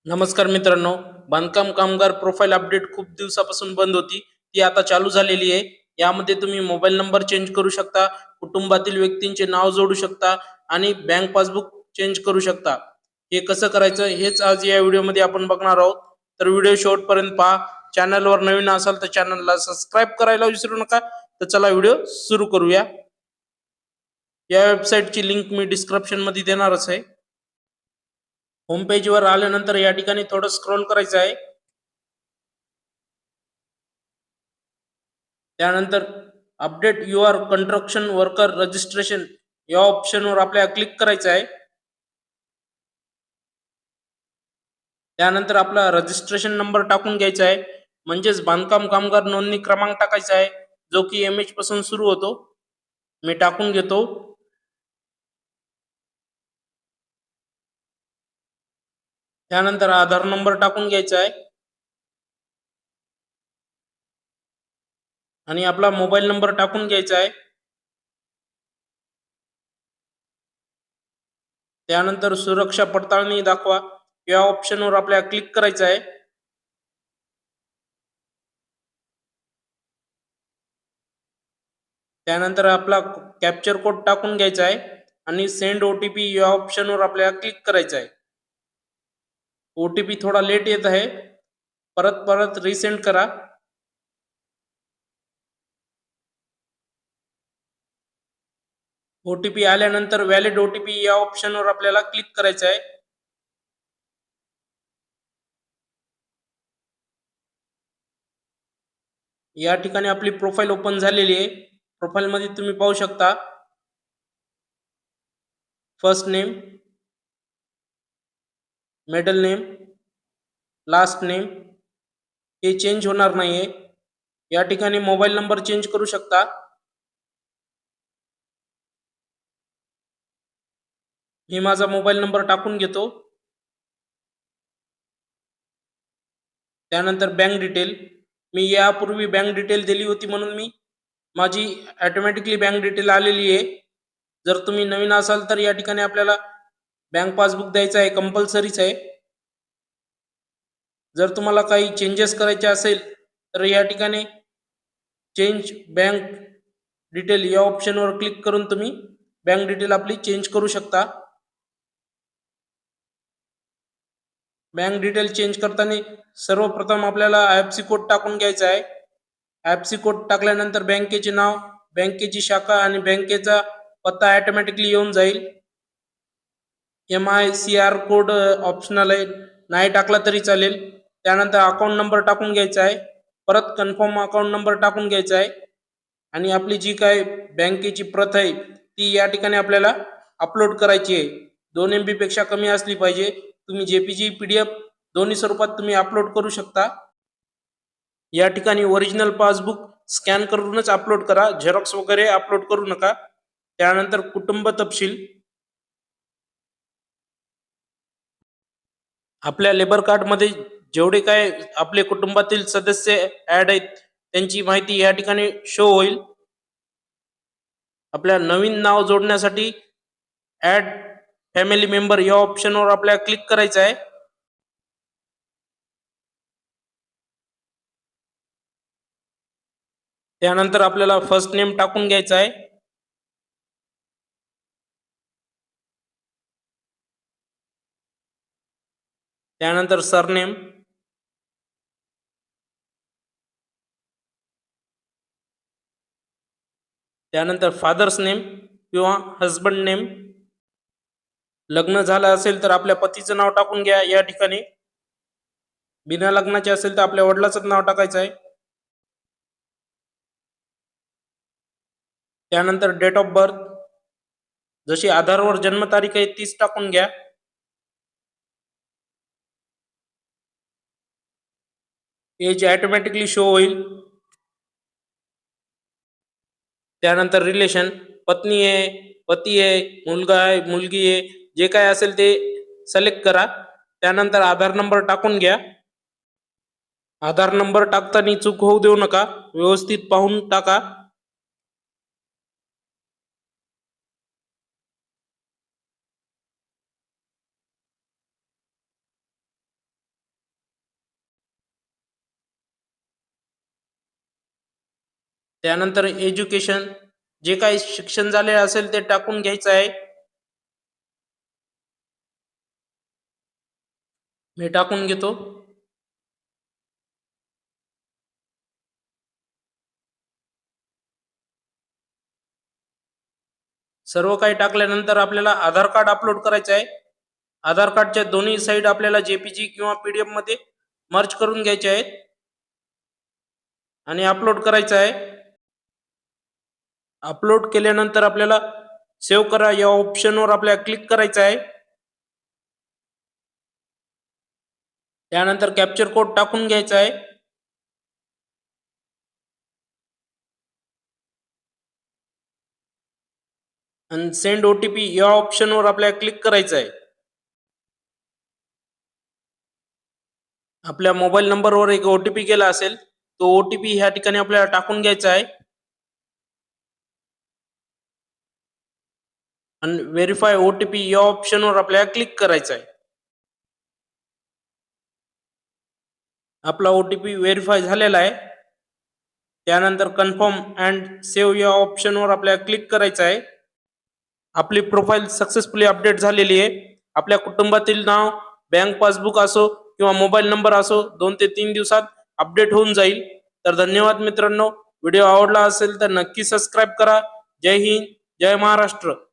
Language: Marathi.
नमस्कार मित्रांनो. बांधकाम कामगार प्रोफाईल अपडेट खूप दिवसापासून बंद होती. ती आता चालू झालेली आहे. यामध्ये तुम्ही मोबाईल नंबर चेंज करू शकता, कुटुंबातील व्यक्तींचे नाव जोडू शकता आणि बँक पासबुक चेंज करू शकता. हे कसं करायचं हेच आज या व्हिडिओमध्ये आपण बघणार आहोत. तर व्हिडिओ शेवटपर्यंत पहा. चॅनलवर नवीन असाल तर चॅनलला सबस्क्राईब करायला विसरू नका. तर चला व्हिडिओ सुरू करूया. या वेबसाईटची लिंक मी डिस्क्रिप्शनमध्ये देणारच आहे. होम पेजवर आल्यानंतर या ठिकाणी थोडं स्क्रोल करायचं आहे. त्यानंतर update your construction worker registration या ऑप्शनवर आपल्याला क्लिक करायचं आहे. त्यानंतर आपला रजिस्ट्रेशन नंबर टाकून घ्यायचा आहे, म्हणजेच बांधकाम कामगार नोंदणी क्रमांक टाकायचा आहे, जो की MH पासून सुरू होतो. मी टाकून घेतो. त्यानंतर आधार नंबर टाकून घ्यायचा आहे आणि आपला मोबाईल नंबर टाकून घ्यायचा आहे. त्यानंतर सुरक्षा पडताळणी दाखवा या ऑप्शनवर आपल्याला क्लिक करायचं आहे. त्यानंतर आपला कॅप्चर कोड टाकून घ्यायचा आहे आणि सेंड OTP या ऑप्शनवर आपल्याला क्लिक करायचं आहे. OTP थोडा लेट येत आहे, परत परत रिसेंड करा. OTP आल्यानंतर व्हॅलिड OTP या ऑप्शनवर आपल्याला क्लिक करायचं आहे. या ठिकाणी आपली प्रोफाईल ओपन झालेली आहे. प्रोफाईल मध्ये तुम्ही पाहू शकता first name, middle name, last name हे चेंज होणार नाहीये. या ठिकाणी मोबाईल नंबर चेंज करू शकता. मी माझा मोबाईल नंबर टाकून घेतो. त्यानंतर बँक डिटेल, मी यापूर्वी बँक डिटेल दिली होती म्हणून माझी ऑटोमॅटिकली बँक डिटेल आलेली आहे. जर तुम्ही नवीन असाल तर या ठिकाणी आपल्याला बँक पासबुक द्यायचं आहे, कंपल्सरीच आहे. जर तुम्हाला काही चेंजेस करायचे असेल तर या ठिकाणी चेंज बँक डिटेल या ऑप्शनवर क्लिक करून तुम्ही बँक डिटेल आपली चेंज करू शकता. बँक डिटेल चेंज करताना सर्वप्रथम आपल्याला IFSC कोड टाकून घ्यायचा आहे. IFSC कोड टाकल्यानंतर बँकेचे नाव, बँकेची शाखा आणि बँकेचा पत्ता ऑटोमॅटिकली येऊन जाईल. MICR कोड ऑप्शनल आहे, नाही टाकला तरी चालेल. त्यानंतर अकाउंट नंबर टाकून घ्यायचा आहे. परत कन्फर्म अकाउंट नंबर टाकून घ्यायचा आहे आणि आपली जी काय बँकेची प्रत आहे ती या ठिकाणी आपल्याला अपलोड करायची आहे. 2 MB पेक्षा कमी असली पाहिजे. तुम्ही JPG PDF दोन्ही स्वरूपात तुम्ही अपलोड करू शकता. या ठिकाणी ओरिजिनल पासबुक स्कॅन करूनच अपलोड करा, झेरॉक्स वगैरे अपलोड करू नका. त्यानंतर कुटुंब तपशील, आपल्या लेबर कार्डमध्ये जेवढे काय आपले कुटुंबातील सदस्य ऍड आहेत त्यांची माहिती या ठिकाणी शो होईल. आपल्या नवीन नाव जोडण्यासाठी ऍड फॅमिली मेंबर या ऑप्शनवर आपल्याला क्लिक करायचं आहे. त्यानंतर आपल्याला फर्स्ट नेम टाकून घ्यायचा आहे. त्यानंतर सरनेम, त्यानंतर फादर्स नेम किंवा हजबंड नेम. लग्न झालं असेल तर आपल्या पतीचं नाव टाकून घ्या या ठिकाणी. बिना लग्नाचे असेल तर आपल्या वडिलाचं नाव टाकायचं आहे. त्यानंतर डेट ऑफ बर्थ, जशी आधारवर जन्मतारीख आहे तीच टाकून घ्या. एज ऑटोमॅटिकली शो होईल. त्यानंतर रिलेशन, पत्नी आहे, पती आहे, मुलगा आहे, मुलगी आहे, जे काय असेल ते सिलेक्ट करा. त्यानंतर आधार नंबर टाकून घ्या. आधार नंबर टाकताना चूक होऊ देऊ नका, व्यवस्थित पाहून टाका. त्यानंतर एज्युकेशन, जे काही शिक्षण झाले असेल ते टाकून घ्यायचं आहे. मी टाकून घेतो. सर्व काही टाकल्यानंतर आपल्याला आधार कार्ड अपलोड करायचं आहे. आधार कार्डच्या दोन्ही साईड आपल्याला जेपीजी किंवा पीडीएफ मध्ये मर्ज करून घ्यायचे आहेत आणि अपलोड करायचं आहे. अपलोड केल्यानंतर आपल्याला सेव्ह करा या ऑप्शनवर आपल्याला क्लिक करायचं आहे. त्यानंतर कॅप्चर कोड टाकून घ्यायचा आहे. आणि सेंड ओटीपी या ऑप्शनवर आपल्याला क्लिक करायचं आहे. आपल्या मोबाईल नंबरवर एक ओटीपी गेला असेल, तो ओटीपी ह्या ठिकाणी आपल्याला टाकून घ्यायचा आहे आणि व्हेरीफाय ओटीपी या ऑप्शनवर आपल्याला क्लिक करायचं आहे. आपला ओटीपी व्हेरीफाय झालेला आहे. त्यानंतर कन्फर्म अँड सेव्ह या ऑप्शनवर आपल्याला क्लिक करायचं आहे. आपली प्रोफाईल सक्सेसफुली अपडेट झालेली आहे. आपल्या कुटुंबातील नाव, बँक पासबुक असो किंवा मोबाईल नंबर असो 2 ते 3 दिवसात अपडेट होऊन जाईल. तर धन्यवाद मित्रांनो. व्हिडिओ आवडला असेल तर नक्की सबस्क्राईब करा. जय हिंद, जय महाराष्ट्र.